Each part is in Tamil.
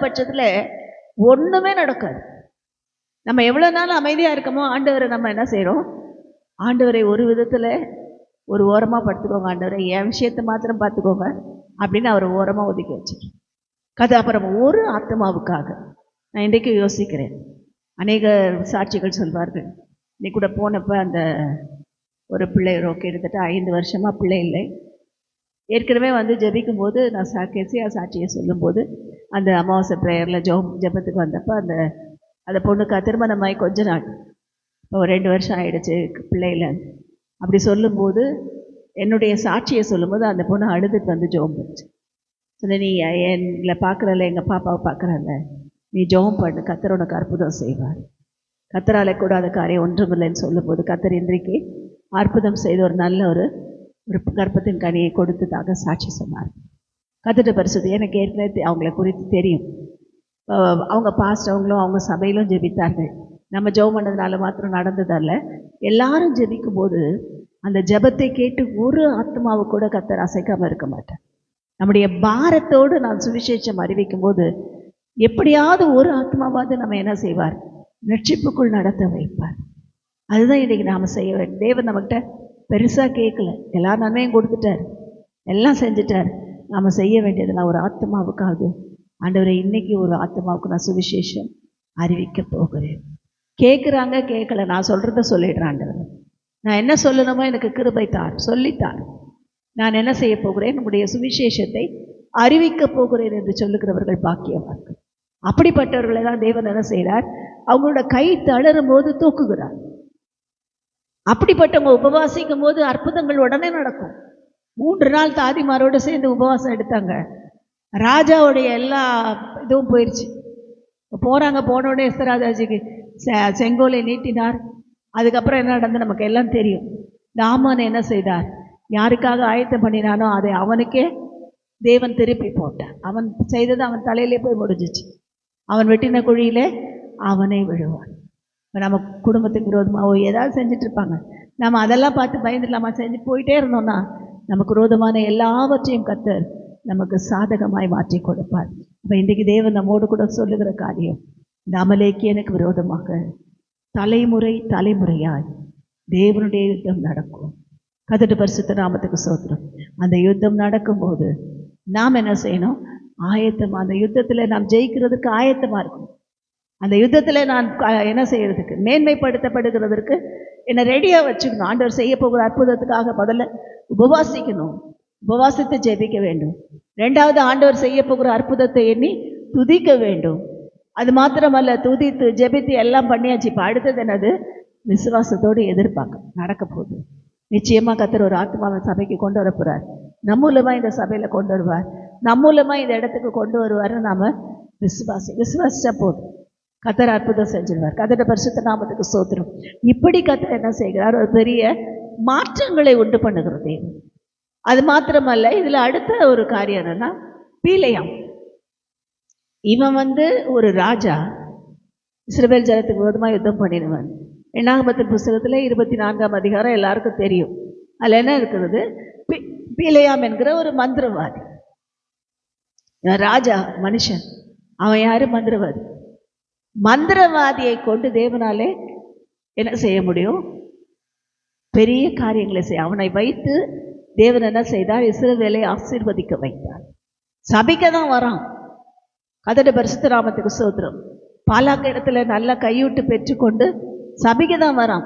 பட்சத்தில் ஒன்றுமே நடக்காது. நம்ம எவ்வளோ நாள் அமைதியாக இருக்கமோ ஆண்டவரை நம்ம என்ன செய்கிறோம், ஆண்டவரை ஒரு விதத்தில் ஒரு ஓரமாக படுத்துக்கோங்க, ஆண்டவரை என் விஷயத்தை மாத்திரம் பார்த்துக்கோங்க அப்படின்னு அவர் ஓரமாக ஒதுக்கி வச்சுருக்கேன். அப்புறம் ஒரு ஆத்மாவுக்காக நான் இன்றைக்கு யோசிக்கிறேன். அநேக சாட்சிகள் சொல்வார்கள். இன்னைக்கு கூட போனப்போ அந்த ஒரு பிள்ளை கிட்டத்தட்ட 5 வருஷமாக பிள்ளை இல்லை. ஏற்கனவே ஜெபிக்கும் போது நான் சாட்சியை சொல்லும்போது அந்த அமாவாசை ப்ரேயரில் ஜெபத்துக்கு வந்தப்போ அந்த பொண்ணுக்கு திருமணமாகி கொஞ்ச நாள், இப்போ 2 வருஷம் ஆகிடுச்சு பிள்ளையில். அப்படி சொல்லும்போது என்னுடைய சாட்சியை சொல்லும்போது அந்த பொண்ணு அழுதுட்டு ஜெபம் பண்ணிச்சு. சொன்ன, நீ எங்களை பார்க்குறல, எங்கள் பாப்பாவை பார்க்குறல, நீ ஜெபம் பண்ணு, கர்த்தர் உனக்கு அற்புதம் செய்வார், கர்த்தராலே கூடாத காரியம் ஒன்றுமில்லைன்னு சொல்லும்போது கர்த்தர் இன்றைக்கு அற்புதம் செய்து ஒரு நல்ல ஒரு கர்ப்பத்தின் கனியை கொடுத்ததாக சாட்சி சொன்னார். கர்த்தருடைய பரிசுத்தம். எனக்கு ஏற்கனவே அவங்கள குறித்து தெரியும். அவங்க பாஸ்ட் அவங்களும் அவங்க சபையிலும் ஜெபித்தார்கள். நம்ம ஜெபம் பண்ணதுனால மாத்திரம் நடந்ததல்ல, எல்லாரும் ஜெபிக்கும் போது அந்த ஜெபத்தை கேட்டு ஒரு ஆத்மாவை கூட கர்த்தர் அசைக்காமல் இருக்க மாட்டார். நம்முடைய பாரத்தோடு நான் சுவிசேஷம் அறிவிக்கும் போது எப்படியாவது ஒரு ஆத்மாவாவது நம்ம என்ன செய்வார், ரட்சிப்புக்குள் நடத்த வைப்பார். அதுதான் இன்றைக்கி நாம் செய்ய வேண்டும். தேவன் நம்மகிட்ட பெருசாக கேட்கல, எல்லா நன்மையும் கொடுத்துட்டார், எல்லாம் செஞ்சுட்டார். நாம் செய்ய வேண்டியது, நான் ஒரு ஆத்மாவுக்காக ஆண்டவரை இன்னைக்கு ஒரு ஆத்மாவுக்கு நான் சுவிசேஷம் அறிவிக்க போகிறேன். கேட்குறாங்க கேட்கல, நான் சொல்கிறத சொல்லிடுறேன். ஆண்டவர் நான் என்ன சொல்லணுமோ எனக்கு கிருபை தார், சொல்லித்தார். நான் என்ன செய்ய போகிறேன், நம்முடைய சுவிசேஷத்தை அறிவிக்க போகிறேன் என்று சொல்லுகிறவர்கள் பாக்கியவார்கள். அப்படிப்பட்டவர்களை தான் தேவன் என்ன செய்கிறார், அவங்களோட கை தளரும் போது தூக்குகிறார். அப்படிப்பட்டவங்க உபவாசிக்கும் போது அற்புதங்கள் உடனே நடக்கும். 3 நாள் தாதிமாரோடு சேர்ந்து உபவாசம் எடுத்தாங்க. ராஜாவுடைய எல்லா இதுவும் போயிடுச்சு. போகிறாங்க, போனோடனே எஸ்தராஜாஜிக்கு செங்கோலை நீட்டினார். அதுக்கப்புறம் என்ன நடந்து நமக்கு எல்லாம் தெரியும். நாமான் என்ன செய்தார், யாருக்காக ஆயத்தம் பண்ணினானோ அதை அவனுக்கே தேவன் திருப்பி போட்டான். அவன் செய்தது அவன் தலையிலே போய் முடிஞ்சிச்சு. அவன் வெட்டின குழியிலே அவனை விழுவான். இப்போ நம்ம குடும்பத்துக்கு விரோதமாக ஏதாவது செஞ்சுட்டு இருப்பாங்க, நம்ம அதெல்லாம் பார்த்து பயந்துடலாமா? செஞ்சு போயிட்டே இருந்தோம்னா நமக்கு விரோதமான எல்லாவற்றையும் கர்த்தர் நமக்கு சாதகமாய் மாற்றி கொடுப்பார். இப்போ இன்றைக்கு தேவன் நம்மோடு கூட சொல்லுகிற காரியம், இந்த அமலேக்கியனுக்கு விரோதமாக தலைமுறை தலைமுறையாய் தேவனுடைய யுத்தம் நடக்கும். கர்த்தருடைய பரிசுத்த நாமத்துக்கு ஸ்தோத்திரம். அந்த யுத்தம் நடக்கும்போது நாம் என்ன செய்யணும், ஆயத்தமாக, அந்த யுத்தத்தில் நாம் ஜெயிக்கிறதுக்கு ஆயத்தமாக இருக்கணும். அந்த யுத்தத்தில் நான் என்ன செய்யறதுக்கு, மேன்மைப்படுத்தப்படுகிறதற்கு என்னை ரெடியாக வச்சுக்கணும். ஆண்டவர் செய்ய போகிற அற்புதத்துக்காக முதல்ல உபவாசிக்கணும், உபவாசத்தை ஜெபிக்க வேண்டும். 2வது ஆண்டவர் செய்ய போகிற அற்புதத்தை எண்ணி துதிக்க வேண்டும். அது மாத்திரமல்ல, துதித்து ஜெபித்து எல்லாம் பண்ணியாச்சு. இப்போ அடுத்தது என்னது, விசுவாசத்தோடு எதிர்பார்க்க நடக்க போகுது. நிச்சயமாக கர்த்தர் ஒரு ஆத்மாவை சபைக்கு கொண்டு வர போகிறார். நம்ம மூலமாக இந்த சபையில் கொண்டு வருவார், நம்ம மூலமாக இந்த இடத்துக்கு கொண்டு வருவார். நாம் விசுவாசிச்சா போதும், கர்த்தர் அற்புதம் செஞ்சிருவார். கர்த்தருடைய பரிசுத்த நாமத்துக்கு ஸ்தோத்திரம். இப்படி கர்த்தர் என்ன செய்கிறார், ஒரு பெரிய மாற்றங்களை உண்டு பண்ணுகிறது. அது மாத்திரமல்ல, இதில் அடுத்த ஒரு காரியம் என்னன்னா, பீலையாம். இவன் ஒரு ராஜா, இஸ்ரவேல் ஜனத்துக்கு விரோதமாக யுத்தம் பண்ணிடுவான். எண்ணாகமத்தின் புஸ்தகத்தில் 24ஆம் அதிகாரம் எல்லாருக்கும் தெரியும். அதில் என்ன இருக்கிறது, பீலையாம் என்கிற ஒரு மந்திரவாதி. ராஜா மனுஷன், அவன் யாரு, மந்திரவாதி. மந்திரவாதியை கொண்டு தேவனாலே என்ன செய்ய முடியும், பெரிய காரியங்களை செய்ய. அவனை வைத்து தேவன் என்ன செய்தார், இஸ்ரவேலை ஆசீர்வதிக்க வைத்தார். சபிக்க தான் வரான். கர்த்தருடைய பரிசுத்த நாமத்துக்கு ஸ்தோத்திரம். பாலாக்கு இடத்துல நல்ல கையூட்டு பெற்றுக்கொண்டு சபிக்க தான் வரான்.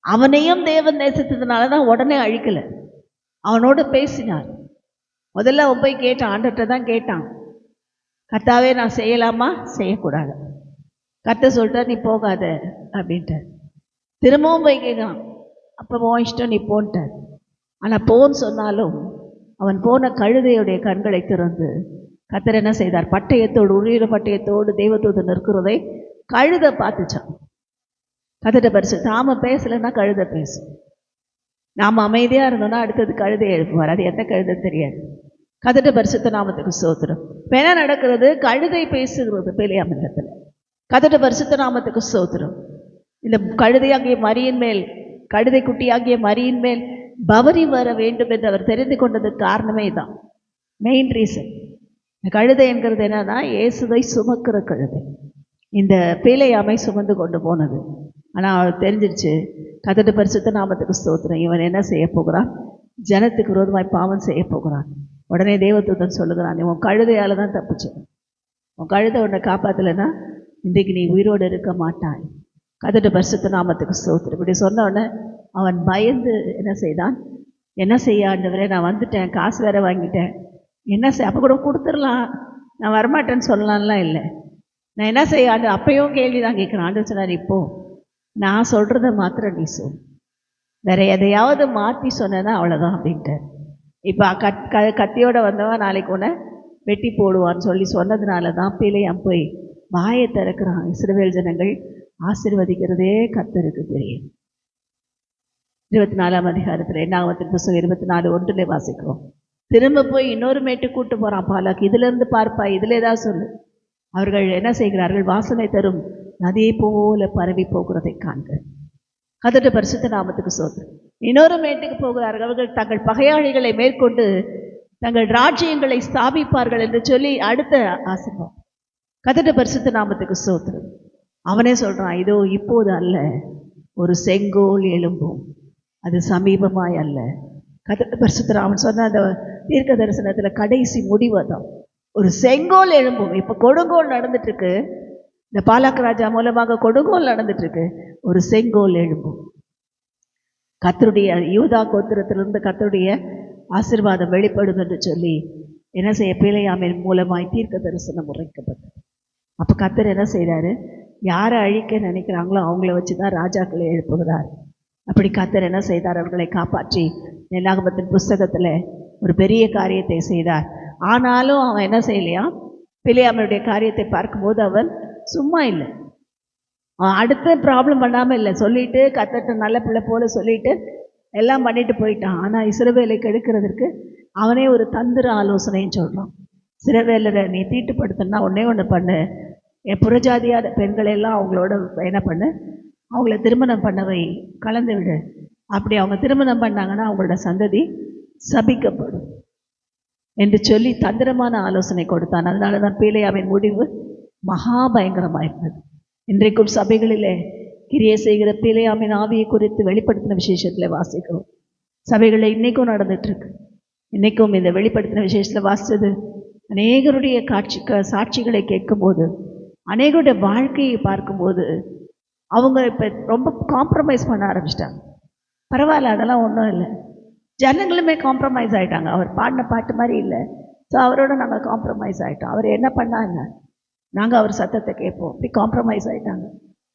அவனையும் தேவன் நேசித்ததுனால தான் உடனே அழிக்கல, அவனோடு பேசினார். முதல்ல அவன் போய் கேட்டான், ஆண்டவர்கிட்ட தான் கேட்டான், கர்த்தாவே நான் செய்யலாமா செய்யக்கூடாது. கர்த்தர் சொல்லிட்டார், நீ போகாத அப்படின்ட்டு. திரும்பவும் போய் கேட்கலாம், அப்போ உன் இஷ்டம், நீ போன்ட்டார். ஆனால் போன்னு சொன்னாலும் அவன் போன கழுதையுடைய கண்களை திறந்து கர்த்தர் என்ன செய்தார், பட்டயத்தோடு, உரியிற பட்டயத்தோடு தேவதூதன் இருக்கிறதை கழுதை பார்த்துச்சான். கர்த்தருடைய பரிசுத்தம். நாம பேசலைன்னா கழுதை பேசும். நாம் அமைதியாக இருந்தோம்னா அடுத்தது கழுதை எழுப்புவார். அது எந்த கழுதை தெரியாது. கர்த்தருடைய பரிசுத்த நாமத்துக்கு ஸ்தோத்திரம். இப்போ என்ன நடக்கிறது, கழுதை பேசுகிறது பீலையாம் இடத்துல. கர்த்தருடைய பரிசுத்த நாமத்துக்கு ஸ்தோத்திரம். இந்த கழுதையாகிய மரியின் மேல், கழுதை குட்டியாகிய மரியின் மேல் பவனி வர வேண்டும் என்று அவர் தெரிந்து கொண்டதுக்கு காரணமே தான், மெயின் ரீசன். கழுதை என்கிறது என்னன்னா இயேசுவை சுமக்கிற கழுதை. இந்த பேலையாமை சுமந்து கொண்டு போனது. ஆனால் அவர் தெரிஞ்சிருச்சு, கர்த்தருடைய பரிசுத்த நாமத்துக்கு ஸ்தோத்திரம், இவன் என்ன செய்ய போகிறான், ஜனத்துக்கு விரோதமாய் பாவம் செய்ய போகிறான். உடனே தேவதூதன் சொல்லுகிறான், உன் கழுதையால் தான் தப்பிச்சேன், உன் கழுதை உன்னை காப்பாற்றலைன்னா இன்றைக்கு நீ உயிரோடு இருக்க மாட்டாய். கர்த்தருடைய பரிசுத்த நாமத்துக்கு ஸ்தோத்திரம். இப்படி சொன்ன உடனே அவன் பயந்து என்ன செய்தான், என்ன செய்ய ஆண்டவரே, நான் வந்துட்டேன், காசு வேற வாங்கிட்டேன், என்ன செய்ய, அப்போ கூட கொடுத்துடலாம், நான் வரமாட்டேன்னு சொல்லலாம்லாம் இல்லை, நான் என்ன செய்ய ஆண்டு. அப்பையும் கேள்வி தான் கேட்குறேன். ஆண்டு சொன்னார், இப்போ நான் சொல்கிறத மாத்திரம் நீ சொல், வேற எதையாவது மாற்றி சொன்னேன்னா அவ்வளோதான் அப்படின்ட்டு. இப்போ கத்தியோட வந்தவன் நாளைக்கு உன்னை வெட்டி போடுவான்னு சொல்லி சொன்னதுனால தான் பிலேயாம் போய் வாயை திறக்கிறான். இஸ்ரவேல் ஜனங்கள் ஆசீர்வதிக்கிறதே கர்த்தருக்கு தெரியும். 24ஆம் அதிகாரத்தில் என்னாகமத்தின் புத்தகம் 24:1 வாசிக்கிறோம். திரும்ப போய் இன்னொரு மேட்டு கூட்டு போகிறான் பாலாக்கு, இதிலிருந்து பார்ப்பா, இதில் ஏதாவது சொல்லு. அவர்கள் என்ன செய்கிறார்கள், வாசனை தரும் நதியை போல பரவி போகிறதை காண்க. கர்த்தருடைய பரிசுத்த நாமத்துக்கு ஸ்தோத்திரம். இன்னொரு மேட்டுக்கு போகிறார்கள். அவர்கள் தங்கள் பகையாளிகளை மேற்கொண்டு தங்கள் ராஜ்யங்களை ஸ்தாபிப்பார்கள் என்று சொல்லி அடுத்த ஆசீர்வாதம். கர்த்தருடைய பரிசுத்த நாமத்துக்கு ஸ்தோத்திரம். அவனே சொல்கிறான், இதோ இப்போது அல்ல, ஒரு செங்கோல் எழும்பும், அது சமீபமாய் அல்ல. கர்த்தருடைய பரிசுத்த அவன் சொன்ன அந்த தீர்க்க தரிசனத்தில் கடைசி முடிவு தான், ஒரு செங்கோல் எழும்பும். இப்போ கொடுங்கோல் நடந்துட்டு இருக்கு, இந்த பாலாக் ராஜா மூலமாக கொடுங்கோல் நடந்துட்டு இருக்கு, ஒரு செங்கோல் எழும்பும். கர்த்தருடைய யூதா கோத்திரத்திலிருந்து கர்த்தருடைய ஆசீர்வாதம் வெளிப்படும் என்று சொல்லி என்ன செய்ய, பிலேயாமின் மூலமாய் தீர்க்க தரிசனம் உரைக்கப்பட்டது. அப்போ கர்த்தர் என்ன செய்கிறாரு, யாரை அழிக்க நினைக்கிறாங்களோ அவங்கள வச்சு தான் ராஜாக்களை எழுப்புகிறார். அப்படி கர்த்தர் என்ன செய்தார், அவர்களை காப்பாற்றி என்னாகமத்தின் புஸ்தகத்தில் ஒரு பெரிய காரியத்தை செய்தார். ஆனாலும் அவன் என்ன செய்யலையா, பிலேயாமினுடைய காரியத்தை பார்க்கும்போது அவன் சும்மா இல்லை, அவன் அடுத்த ப்ராப்ளம் பண்ணாமல் இல்லை, சொல்லிட்டு கர்த்தர்ட்ட நல்ல பிள்ளை போல சொல்லிட்டு எல்லாம் பண்ணிட்டு போயிட்டான். ஆனால் இஸ்ரவேலை கெடுக்கிறதுக்கு அவனே ஒரு தந்திர ஆலோசனைன்னு சொல்கிறான். இஸ்ரவேலரை நீ தீட்டுப்படுத்தினா ஒன்றே ஒன்று பண்ணு, என் புறஜாதியாத பெண்களெல்லாம் அவங்களோட என்ன பண்ணு, அவங்கள திருமணம் பண்ணவை, கலந்து விடு. அப்படி அவங்க திருமணம் பண்ணாங்கன்னா அவங்களோட சந்ததி சபிக்கப்படும் என்று சொல்லி தந்திரமான ஆலோசனை கொடுத்தான். அதனால தான் பிலேயாமின் முடிவு மகா பயங்கரமாயிருந்தது. இன்றைக்கும் சபைகளிலே கிரியை செய்கிற பிலேயாமின் ஆவியை குறித்து வெளிப்படுத்தின விசேஷத்தில் வாசிக்கிறோம். சபைகளில் இன்றைக்கும் நடந்துட்டுருக்கு. இன்றைக்கும் இந்த வெளிப்படுத்தின விசேஷத்தில் வாசித்தது அநேகருடைய சாட்சிகளை கேட்கும்போது, அநேகருடைய வாழ்க்கையை பார்க்கும்போது அவங்க இப்போ ரொம்ப காம்ப்ரமைஸ் பண்ண ஆரம்பிச்சிட்டாங்க. பரவாயில்ல, அதெல்லாம் ஒன்றும் இல்லை, ஜனங்களுமே காம்ப்ரமைஸ் ஆகிட்டாங்க. அவர் பாடின பாட்டு மாதிரி இல்லை, ஸோ அவரோட நாங்கள் காம்ப்ரமைஸ் ஆகிட்டோம். அவர் என்ன பண்ணாங்க, நாங்கள் அவர் சத்தத்தை கேட்போம், அப்படி காம்ப்ரமைஸ் ஆகிட்டாங்க.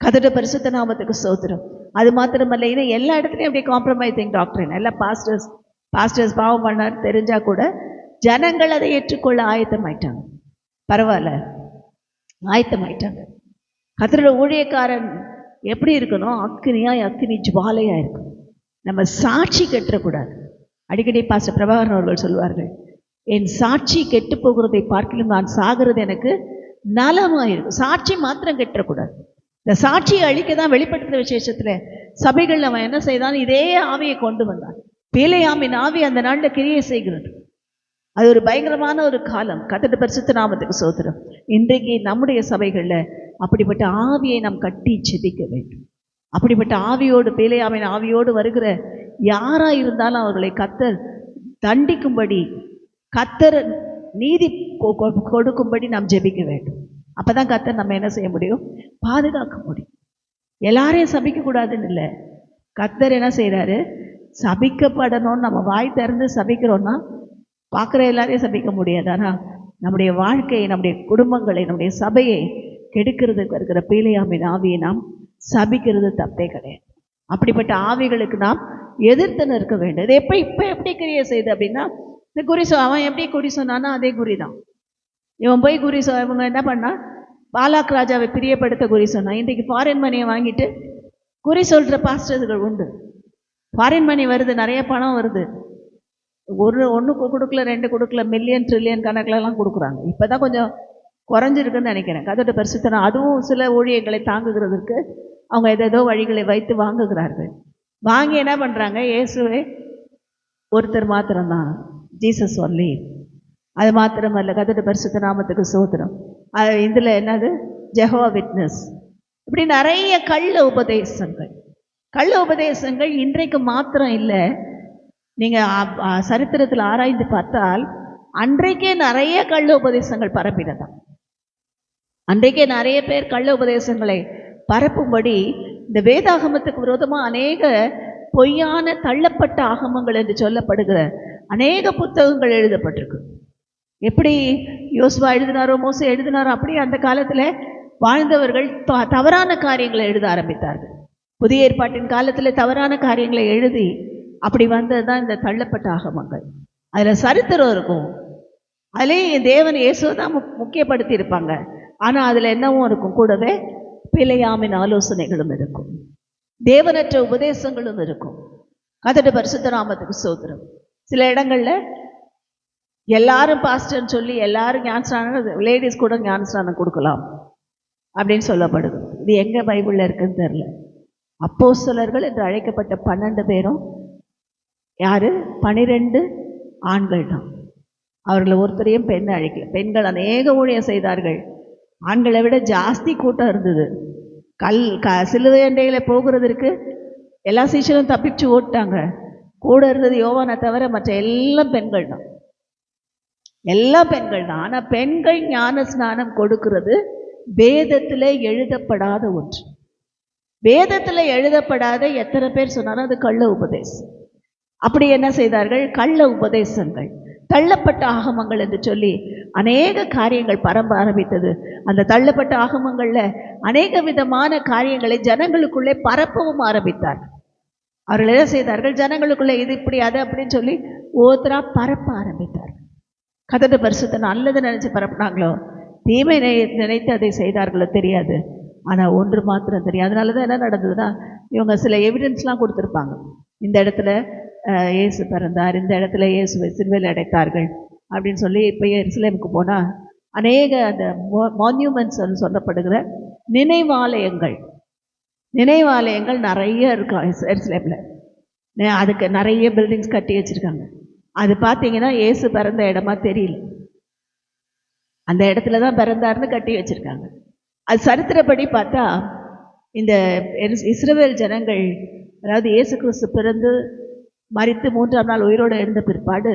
கர்த்தருடைய பரிசுத்த நாமத்துக்கு ஸ்தோத்திரம். அது மாத்திரமல்ல, இன்னும் எல்லா இடத்துலையும் அப்படி காம்ப்ரமைசிங் டாக்டரின், எல்லாம் பாஸ்டர்ஸ் பாவம் பண்ணார் தெரிஞ்சால் கூட ஜனங்கள் அதை ஏற்றுக்கொள்ள ஆயத்தமாயிட்டாங்க. பரவாயில்ல, ஆயத்தமாயிட்டாங்க. கர்த்தருடைய ஊழியக்காரன் எப்படி இருக்கணும், அக்கினி ஜுவாலையாக இருக்கணும். நம்ம சாட்சி கெட்டுறக்கூடாது. அடிக்கடி பாஸ்டர் பிரபாகரன் அவர்கள் சொல்லுவார்கள், என் சாட்சி கெட்டு போகிறதை பார்க்கலும் நான் சாகிறது எனக்கு நலமாக இருக்கும். சாட்சி மாத்திரம் கெட்டுறக்கூடாது. இந்த சாட்சியை அழிக்க தான் வெளிப்படுத்துகிற விசேஷத்தில் சபைகள் அவன் என்ன செய்தான், இதே ஆவியை கொண்டு வந்தான். பிலேயாமின் ஆவி அந்த நாளில் கிரியை செய்கிறது. அது ஒரு பயங்கரமான ஒரு காலம். கர்த்தருடைய பரிசுத்த நாமத்துக்கு ஸ்தோத்திரம். இன்றைக்கு நம்முடைய சபைகளில் அப்படிப்பட்ட ஆவியை நாம் கட்டி செதிக்க வேண்டும். அப்படிப்பட்ட ஆவியோடு, பிலேயாமின் ஆவியோடு வருகிற யாராக இருந்தாலும் அவர்களை கர்த்தர் தண்டிக்கும்படி, கர்த்தர் நீதி கொடுக்கும்படி நாம் ஜெபிக்க வேண்டும். அப்போ தான் கர்த்தர் நம்ம என்ன செய்ய முடியும், பாதுகாக்க முடியும். எல்லாரையும் சபிக்கக்கூடாதுன்னு இல்லை, கர்த்தர் என்ன செய்கிறாரு, சபிக்கப்படணும்னு நம்ம வாய் திறந்து சபிக்கிறோன்னா பார்க்குற எல்லாரையும் சபிக்க முடியாது. ஆனால் நம்முடைய வாழ்க்கையை, நம்முடைய குடும்பங்களை, நம்முடைய சபையை கெடுக்கிறதுக்கு இருக்கிற பிலேயாமின் ஆவியை நாம் சபிக்கிறது தப்பே கிடையாது. அப்படிப்பட்ட ஆவிகளுக்கு நாம் எதிர்த்து நிற்க வேண்டும். இது இப்போ எப்படி கிரியை செய்யுது அப்படின்னா, இந்த குறி அவன் எப்படி குறி சொன்னான்னா அதே குறி தான். இவன் போய் குறி இவங்க என்ன பண்ணா, பாலாக் ராஜாவை பிரியப்படுத்த குறி சொன்னான். இன்றைக்கு ஃபாரின் மணியை வாங்கிட்டு குறி சொல்கிற பாஸ்டர்கள் உண்டு. ஃபாரின் மணி வருது, நிறைய பணம் வருது, ஒன்று கொடுக்கல, 2 கொடுக்கல, மில்லியன் ட்ரில்லியன் கணக்கிலலாம் கொடுக்குறாங்க. இப்போ தான் கொஞ்சம் குறைஞ்சிருக்குன்னு நினைக்கிறேன். கர்த்தருடைய பரிசுத்தம் அதுவும் சில ஊழியங்களை தாங்குகிறதுக்கு அவங்க ஏதேதோ வழிகளை வைத்து வாங்குகிறார்கள். வாங்கி என்ன பண்ணுறாங்க, இயேசுவே ஒருத்தர் மாத்திரம்தான், ஜீசஸ் ஒன்லி அது மாத்திரமல்ல, கர்த்தருடைய பரிசுத்த நாமத்துக்கு ஸ்தோத்திரம். இதில் என்னது, ஜெகோவா விட்னஸ், இப்படி நிறைய கள்ள உபதேசங்கள் இன்றைக்கு மாத்திரம் இல்லை. நீங்கள் சரித்திரத்தில் ஆராய்ந்து பார்த்தால் அன்றைக்கே நிறைய கள்ள உபதேசங்கள் பரப்பினதான். அன்றைக்கே நிறைய பேர் கள்ள உபதேசங்களை பரப்பும்படி இந்த வேதாகமத்துக்கு விரோதமாக அநேக பொய்யான தள்ளப்பட்ட ஆகமங்கள் என்று சொல்லப்படுகிற அநேக புத்தகங்கள் எழுதப்பட்டிருக்கு. எப்படி யோசுவா எழுதினாரோ, மோசே எழுதினாரோ, அப்படியே அந்த காலத்தில் வாழ்ந்தவர்கள் தவறான காரியங்களை எழுத ஆரம்பித்தார்கள். புதிய ஏற்பாட்டின் காலத்தில் தவறான காரியங்களை எழுதி அப்படி வந்தது தான் இந்த தள்ளப்பட்ட ஆகமங்கள். அதில் சரித்திரம் இருக்கும், அதுலேயும் தேவன் இயேசுவை தான் முக்கியப்படுத்தி இருப்பாங்க. ஆனால் அதில் என்னவும் இருக்கும், கூடவே பிழையாமின் ஆலோசனைகளும் இருக்கும், தேவனற்ற உபதேசங்களும் இருக்கும். கர்த்தருடைய பரிசுத்த நாமத்துக்கு ஸ்தோத்திரம். சில இடங்களில் எல்லாரும் பாஸ்டர்னு சொல்லி எல்லாரும் ஞானஸ்நானம், லேடிஸ் கூட ஞானஸ்நானம் கொடுக்கலாம் அப்படின்னு சொல்லப்படுது. இது எங்கே பைபிளில் இருக்குன்னு தெரியல. அப்போஸ்தலர்கள் என்று அழைக்கப்பட்ட 12 பேரும் யார்? 12 ஆண்கள் தான். அவர்கள் ஒருத்தரையும் பெண் அழைக்கல. பெண்கள் அநேக ஊழியம் செய்தார்கள். ஆண்களை விட ஜாஸ்தி கூட்டம் இருந்தது. சிலுவை அண்டைகளை போகிறதுக்கு எல்லா சீஷரும் தப்பிச்சு ஓட்டாங்க. கூட இருந்தது யோவானை தவிர மற்ற எல்லாம் பெண்கள் தான், எல்லாம் பெண்கள் தான். ஆனால் பெண்கள் ஞான ஸ்நானம் கொடுக்கிறது வேதத்தில் எழுதப்படாத ஒன்று. வேதத்தில் எழுதப்படாத எத்தனை பேர் சொன்னாலும் அது கள்ள உபதேசம். அப்படி என்ன செய்தார்கள்? கள்ள உபதேசங்கள், தள்ளப்பட்ட ஆகமங்கள் என்று சொல்லி அநேக காரியங்கள் பரம்ப ஆரம்பித்தது. அந்த தள்ளப்பட்ட ஆகமங்களில் அநேக விதமான காரியங்களை ஜனங்களுக்குள்ளே பரப்பவும் ஆரம்பித்தார்கள். அவர்கள் என்ன செய்தார்கள்? ஜனங்களுக்குள்ளே இது இப்படி அது அப்படின்னு சொல்லி ஒவ்வொருத்தரா பரப்ப ஆரம்பித்தார்கள். கர்த்தருடைய பரிசுத்த நல்லது நினைச்சு பரப்புனாங்களோ, தீமை நினைத்து அதை செய்தார்களோ தெரியாது. ஆனால் ஒன்று மாத்திரம் தெரியும். அதனால தான் என்ன நடந்ததுன்னா, இவங்க சில எவிடன்ஸ்லாம் கொடுத்துருப்பாங்க. இந்த இடத்துல இயேசு பிறந்தார், இந்த இடத்துல இயேசுவை சிலுவையில் அடைத்தார்கள் அப்படின்னு சொல்லி. இப்போ எருசலேமுக்கு போனால் அநேக அந்த மான்யூமெண்ட்ஸ் சொல்லப்படுகிற நினைவாலயங்கள் நிறைய இருக்கும் எருசலேமில். அதுக்கு நிறைய பில்டிங்ஸ் கட்டி வச்சுருக்காங்க. அது பார்த்தீங்கன்னா இயேசு பிறந்த இடமா தெரியல, அந்த இடத்துல தான் பிறந்தார்னு கட்டி வச்சுருக்காங்க. அது சரித்திரப்படி பார்த்தா இந்த இஸ்ரவேல் ஜனங்கள், அதாவது இயேசு கிறிஸ்து பிறந்து மரித்து 3ஆம் நாள் உயிரோடு எழுந்த பிற்பாடு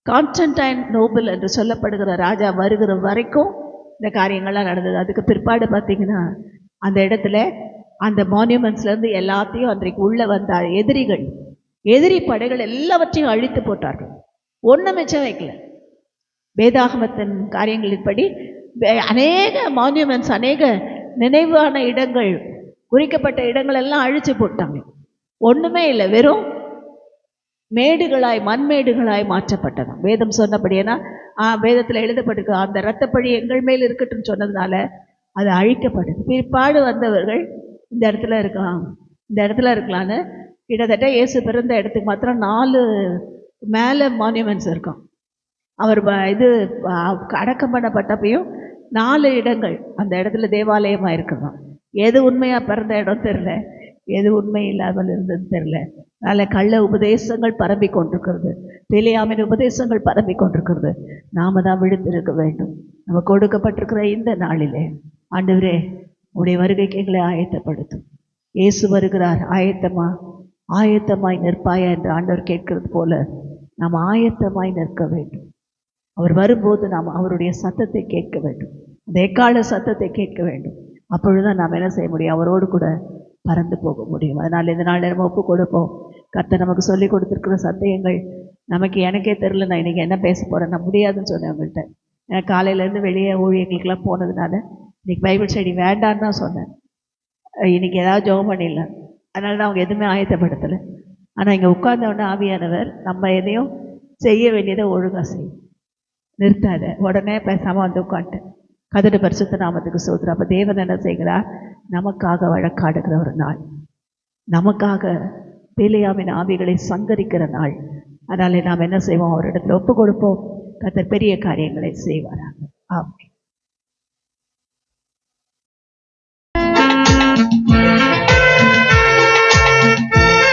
கான்ஸ்டன்டைன் நோபல் என்று சொல்லப்படுகிற ராஜா வருகிற வரைக்கும் இந்த காரியங்கள்லாம் நடந்தது. அதுக்கு பிற்பாடு பார்த்திங்கன்னா அந்த இடத்துல அந்த மான்யூமெண்ட்ஸ்லேருந்து எல்லாத்தையும் அன்றைக்கு உள்ளே வந்த எதிரி படைகள் எல்லாவற்றையும் அழித்து போட்டார்கள். ஒன்றும் மிச்சம் வைக்கல. வேதாகமத்தின் காரியங்களின்படி அநேக மான்யூமெண்ட்ஸ், அநேக நினைவான இடங்கள், குறிக்கப்பட்ட இடங்கள் எல்லாம் அழிச்சு போட்டாங்க. ஒன்றுமே இல்லை, வெறும் மண்மேடுகளாய் மாற்றப்பட்டதான். வேதம் சொன்னபடியேனா வேதத்தில் எழுதப்பட்டிருக்கு, அந்த இரத்தப்பழி எங்கள் மேல் இருக்கட்டும் சொன்னதுனால அது அழிக்கப்படுது. பிற்பாடு வந்தவர்கள் இந்த இடத்துல இருக்கலான்னு கிட்டத்தட்ட இயேசு பிறந்த இடத்துக்கு மாத்திரம் 4 மேலே மான்யூமெண்ட்ஸ் இருக்கும். அவர் அடக்கம் பண்ணப்பட்டப்பையும் 4 இடங்கள் அந்த இடத்துல தேவாலயமாக இருக்குதான். எது உண்மையாக பிறந்த இடம் தெரில, எது உண்மை இல்லாமல் இருந்தது தெரில. அதனால் கள்ள உபதேசங்கள் பரம்பி கொண்டிருக்கிறது, பிலேயாமின் உபதேசங்கள் பரம்பி கொண்டிருக்கிறது. நாம தான் விழுத்திருக்க வேண்டும். நம்ம கொடுக்கப்பட்டிருக்கிற இந்த நாளிலே ஆண்டவரே உடைய வருகைக்கு எங்களை ஆயத்தப்படுத்தும். இயேசு வருகிறார், ஆயத்தமாய் நிற்பாயா என்று ஆண்டவர் கேட்கிறது போல நாம் ஆயத்தமாய் நிற்க வேண்டும். அவர் வரும்போது நாம் அவருடைய சத்தத்தை கேட்க வேண்டும், அந்த எக்கால சத்தத்தை கேட்க வேண்டும். அப்பொழுதுதான் நாம் என்ன செய்ய முடியும்? அவரோடு கூட பறந்து போக முடியும். அதனால் இந்த நாள் நம்ம ஒப்பு கொடுப்போம். கர்த்தர் நமக்கு சொல்லி கொடுத்துருக்கிற சத்தியங்கள் எனக்கே தெரில, நான் இன்றைக்கி என்ன பேச போகிறேன், நான் முடியாதுன்னு சொன்னேன் அவங்கள்ட்ட. ஏன்னா காலையிலேருந்து வெளியே ஊழியர்களுக்கெல்லாம் போனதுனால இன்றைக்கி பைபிள் ஸ்டடி வேண்டான்னு தான் சொன்னேன். இன்றைக்கி ஏதாவது ஜெபம் பண்ணிடலாம், அதனால தான் அவங்க எதுவுமே ஆயத்தப்படுத்தலை. ஆனால் இங்கே உட்கார்ந்தவுடனே ஆவியானவர் நம்ம எதையும் செய்ய வேண்டியதை ஒழுங்காக செய்யும், நிறுத்தாத. உடனே பேசாமல் வந்து உட்காந்துட்டேன். கர்த்தருடைய பரிசுத்த நாமத்துக்கு ஸ்தோத்திரம். அப்போ தேவன் என்ன செய்கிறார்? நமக்காக வழக்காடுகிற ஒரு நாள், நமக்காக பிலேயாமின் ஆவிகளை சங்கரிக்கிற நாள். அதனால நாம் என்ன செய்வோம்? ஒரு இடத்துல ஒப்பு கொடுப்போம். கர்த்தர் பெரிய காரியங்களை செய்வாராக. ஆமென்.